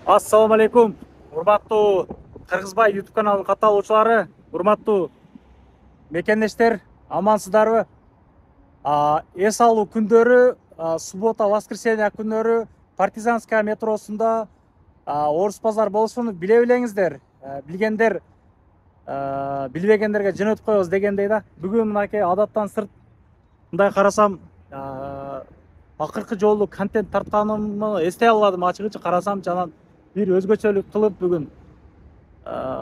Ассаламу алейкум, урматтуу Кыргызбай YouTube каналынын катталуучулары, урматтуу мекендештер, амансыздарбы? Эс алуу күндөрү, суббота, воскресенье күндөрү Партизанская метросунда орус базар болушун биле билеңиздер. Билгендер билбегендерге жөн өтүп коебуз дегендей да. Бүгүн мынакей адаттан сырт мындай карасам, акыркы жолу контент тартканымды эстей албадым. Ачыгычы карасам жанан bir özgöçөлүк кылып бүгүн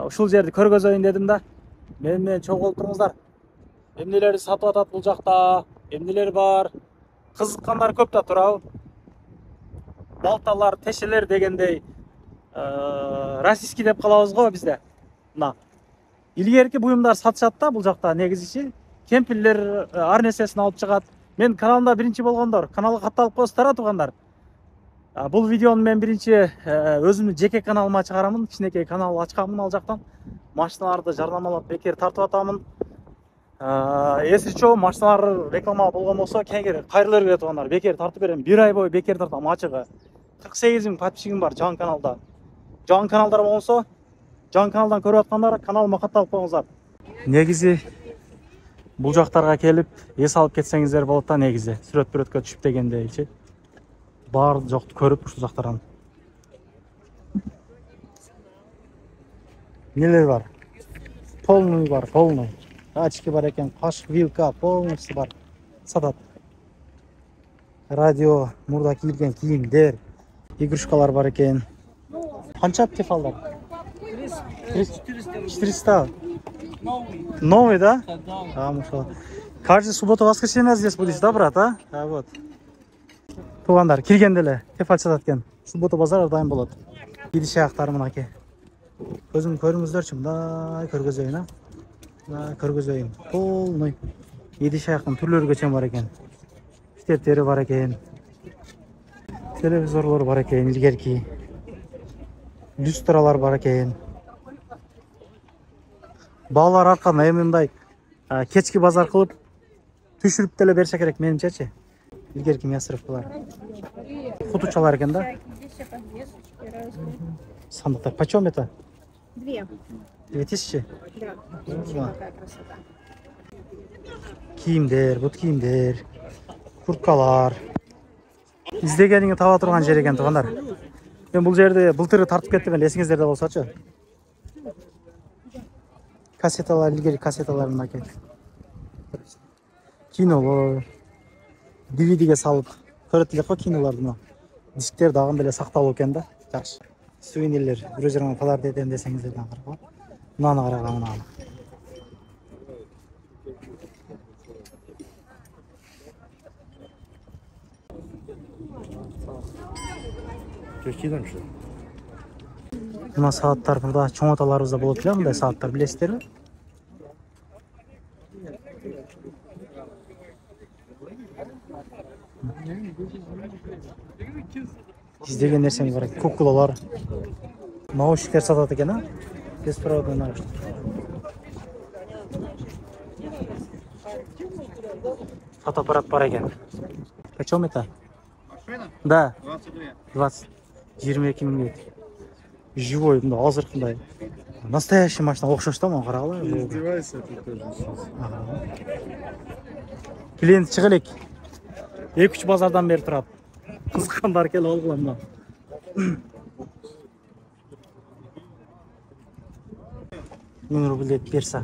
ушул жерди көргөзөйүн дедим да. Менен чогуу олтуруңуздар. Эмнелерди сатып атат бул жакта, эмнелер бар? Кызыккандар көп да турабы. Балталар, тешелер дегендей российский деп калабыз го бизде. Мына илгерки буюмдар сатышат да бул жакта негизичи. Кемпирлер ар нерсесин алып чыгат. Мен каналымда биринчи болгондор, каналга катталып коесуздар туугандар. Бұл видеоны мен бірінші өзімнің жеке каналыма чыгарамын. Кичинекей канал ачканмын ал жактан. Машиналарды жарнамалап бекер тартып атамын. Эси чоо машиналар реклама болгон болсо кеңири кайрылып берет туугандар. Бекер тартып берем. 1 ай бою бекер тартам ачыгы. 48 000 подписчигим бар жаңы каналда. Жаңы каналдар болсо, жаңы каналдан көрүп аткандар каналыма катталып коюңуздар. Негизи бул жактарга келип эс алып кетсеңиздер болот да негизи. Сүрөткө түшүп дегендейчи. Бар жоқты көріп ушул жактардан. Нелер бар? Полный бар, полный. Ачки бар экен, кашык, вилка, полныйсы бар. Сатат. Радио, мурда кийилген кийимдер, игрушкалар бар экен. Канча тефалдар? 400. Новый, да? Машалла. Каждый суббота, воскресенье здесь будешь, да, брат, а? Вот. Тугандар, киргенде эле тефал сатат экен. Суббота базар дайым болот. Идиш аяктар мынакей. Көзүм көрүңүздөрчү, мындай көргөзөйүн, а? Мындай көргөзөйүн. Полный идиш аяктын түрлөрү чейин бар экен. Штептери бар экен. Телевизорлор бар экен, илгерки. Люстралар бар экен. Баалар аркан эми мындай кечки базар кылып түшүрүп деле берсе керек менимчечи. Илгерки мясорубкалар. Хутучалар экен да? Сандыктар. Почем это? 2000? Да. Какая красота. Кийимдер, бут кийимдер, курткалар. Издегениңи таба турган жер экен туугандар. Мен бул жерди былтыр тартып кеттим эле, эсиңиздерде болсочу. Кассеталар, илгери кассеталар мынакей. Кинолор. DVD-ге салып көрөт элек го кинолорду мына. Дисктер дагы деле сакталуу экен да. Жакшы. Сувенирлер, бирөө жерге подарок этем десеңиздер дагы карап. Мынаны карага мынаны. Мына сааттар мурда чоңоталарыбызда болот эле, мындай сааттар билесиздерби? İzdеген нерсеңиз бар экен. Куклалар. Наушниктер сатат экен, а? Беспроводный наушник. Фотоаппарат бар экен. Почем это? Машина? Да. 22. 22 000. Живой, мындай азыркындай. Настоящий машина окшош да, мага карагыла. Издевайся ты тоже сейчас. Клиент чыга элек. 2-3 базардан бери турат. Кызыккандар келип алгыла мына. Мен рублет берса.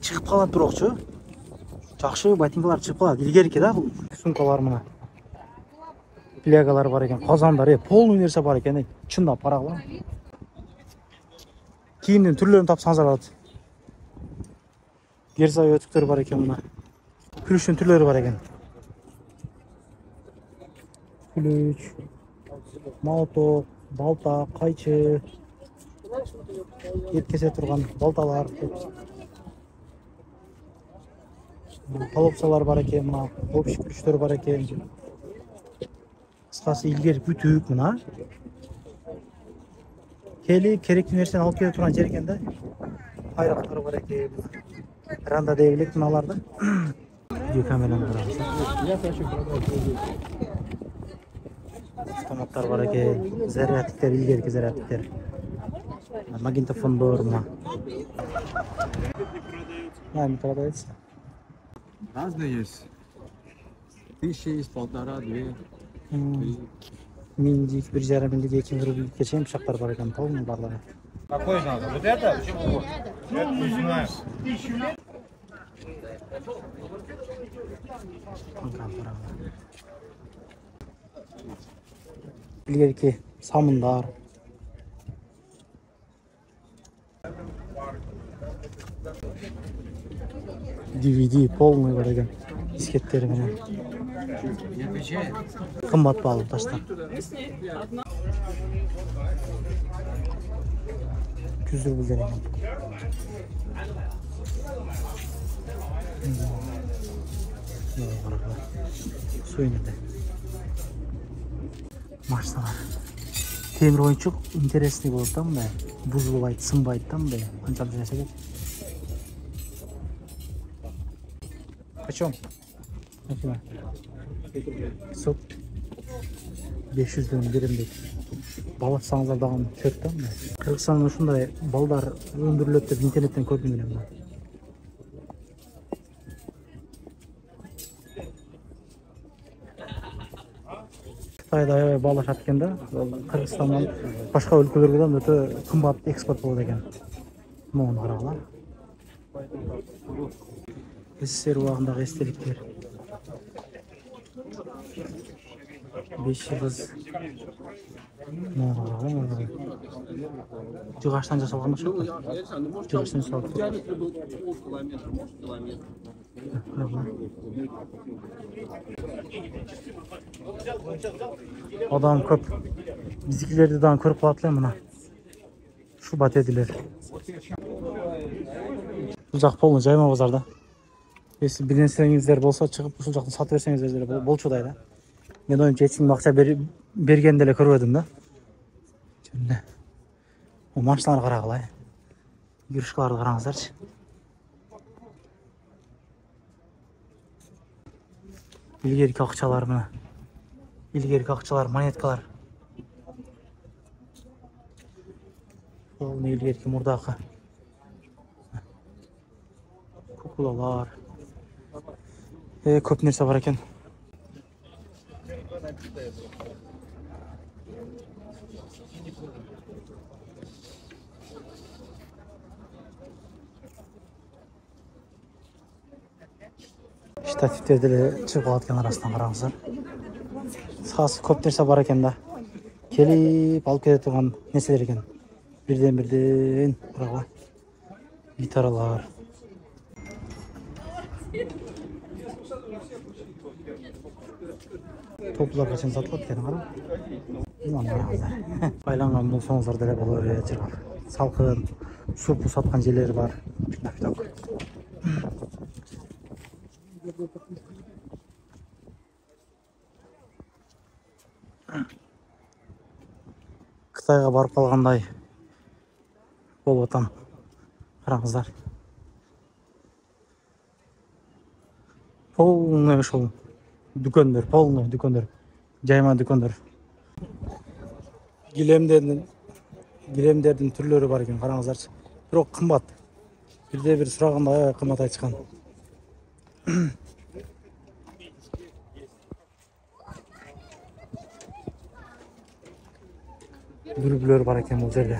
Чыгып калат турокчу. Жакшы ботинкалар чыгып калат. Илгерки да бул сумкалар мына. Плягалар бар экен, казандар, полный нерсе бар экен. Чындап карагыла. Кийимдин түрлөрүн тапсаңыздар болот. Герзай өтүктөр бар экен мына. Күлүштүн түрлөрү бар экен. Күлүч, молоток, балта, кайчы. Эткесе турган балталар. Колопсалар бар экен мына. Общий күлүчтөр бар экен. Кыскасы илгери бүтүк мына. Келип керектүү нерсени алып келе турган жер экен да. Айрактар бар экен. Ранда деп элек мыналарды. Видео камераны караңыз. Автоматтар бар екен, зарядтер, ilgili зарядтер. Магнитофондар мына. Не продается. Разные есть. 1000 есть, 1500, 2. Миндик, 1,5 миндик, 2 рубльге чейин пышактар бар екен, полный барлығы. Какой надо? Вот это? Это не знаю. ilgili самындар. DVD полный бар екен, дискеттері менен. Қымбат бағалы таштар. Күздір бүлдер екен. Su inedi. Maçtalar. Temir oyunçuk interesli bo'ldi da bunday. Buzilmaydi, sinmaydi da bunday. Qanchalik narsa kerak. Qachon? Qachon? Sot 500 dan berimdik. Balatsanızlar dağın çöktü mü? Kırgızistan'da şunday balдар öndürülüp de internetten koydum ben. Қытайда аябай балық жатканда, Қырғызстаннан башқа өлкөлөргө өтө кымбат экспорт болот экен. Мону карагыла. СССР убагындагы эстеликтер. 5 жылдыз. Мону карагыла. Жыгачтан жасалган окшойт. Жыгачтан жасалган. Adam көп. Bizikilerde daha көрүп калат эле мына. Шубат эдилер. Бул жак полный жайма базарда. Если бир нерсеңиздер болсо чыгып ушул жактан сатып берсеңиздер деле болчудай да. Мен оюмча эч ким акча берген деле көрбөдүм да. Жөнүндө. О машиналарга карагыла. Юрушкаларды караңыздарчы. İlgili akçalar mı? İlgili akçalar, monetkalar. Polny ilgili murdakı. Kukulalar. Köp nerse var eken. Ştatiflerde de çıkıp atken arasından karаңыздар. Сасы көп нерсе бар екен да. Келип алып кете турган нерселер екен. Бирден карагыла. Гитаралар. Топлар качан сатылат экен кара. Караңыздар. Байланган болсоңуздар деле болор жер. Салкын, супу саткан жерлери бар. Кытайга барып калгандай болуп атам. Караңыздар. Полный ушул дүкөндөр, полный дүкөндөр. Жайма дүкөндөр. Килемдердин түрлөрү бар экен, караңыздарчы. Бирок кымбат. Бир сураганда аябай кымбат айтышкан. Дүрбүлөр бар екен бул жерде.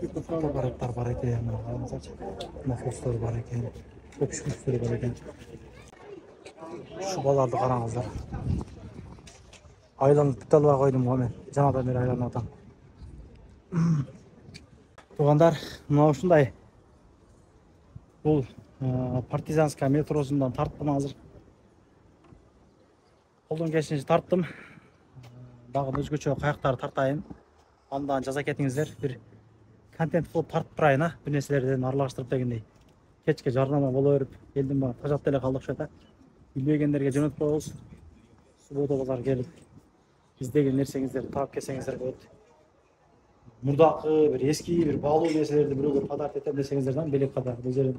Аппараттар бар екен, мафостор бар екен, көпшүктөр бар екен. Шубаларды караңыздар. Айланып бүт албай койдум го мен. Жанадан бери айланып атам. Туугандар, мына ушундай. Бул Партизанская метросундан тарттым азыр. Колдон келишинче тарттым. Дагы өзгөчө каяктарды тартайын. Андан жаза кетиңиздер. Бир контент кылып тартып турайын, бир нерселерден аралаштырып дегендей. Кечке жарнама боло берип, элдин баары тажап деле калдык шота. Билбегендерге жөнөтүп коебуз. Суббота базар келип, издеген нерсеңиздерди таап келсеңиздер болот. Мурдакы бир эски бир баалуу нерселерди бирөөгө подарок этем десеңиздерден белек катар бул жерден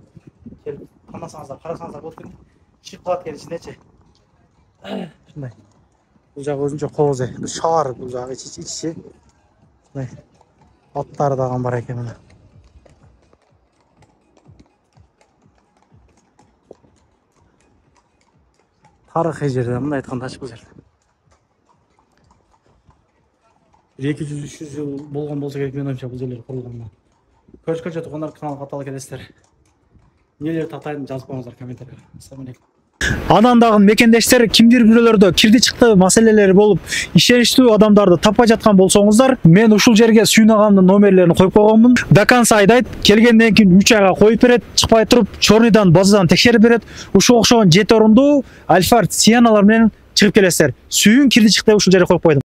келип карасаңыздар болот экен. Чыгып калат экен ичиндечи. Ушундай. Бул жак өзүнчө кооз, шаар бул жагы ичи. Мына аттары дагы бар экен мына. Тарыхый жерде мындай айтканда ачык бул жер. 200-300 жыл болгон болсо керек менин оюмча бул жерлер курулган. Көрүшкөнчө тукумдар канал каталы келесиздер. Нелер татайын жазып коюңуздар комментарийге. Ассалам алейкум. Анан дагы мекендештер кимдир бирөөлөрдө кирди чыкты маселелери болуп, ишеничтүү адамдарды таппай жаткан болсоңуздар, мен ушул жерге сүйнагамдын номерлерин коюп койгонмун. До конца айдайт, келгенден кийин 3 айга коюп берет, чыкпай туруп, чорныйдан базадан текшерип берет. Ушуга окшогон 7 орундуу Альфард Сианалар менен чыгып келесиздер. Сүйүн кирди чыкты ушул жерге коюп койдум.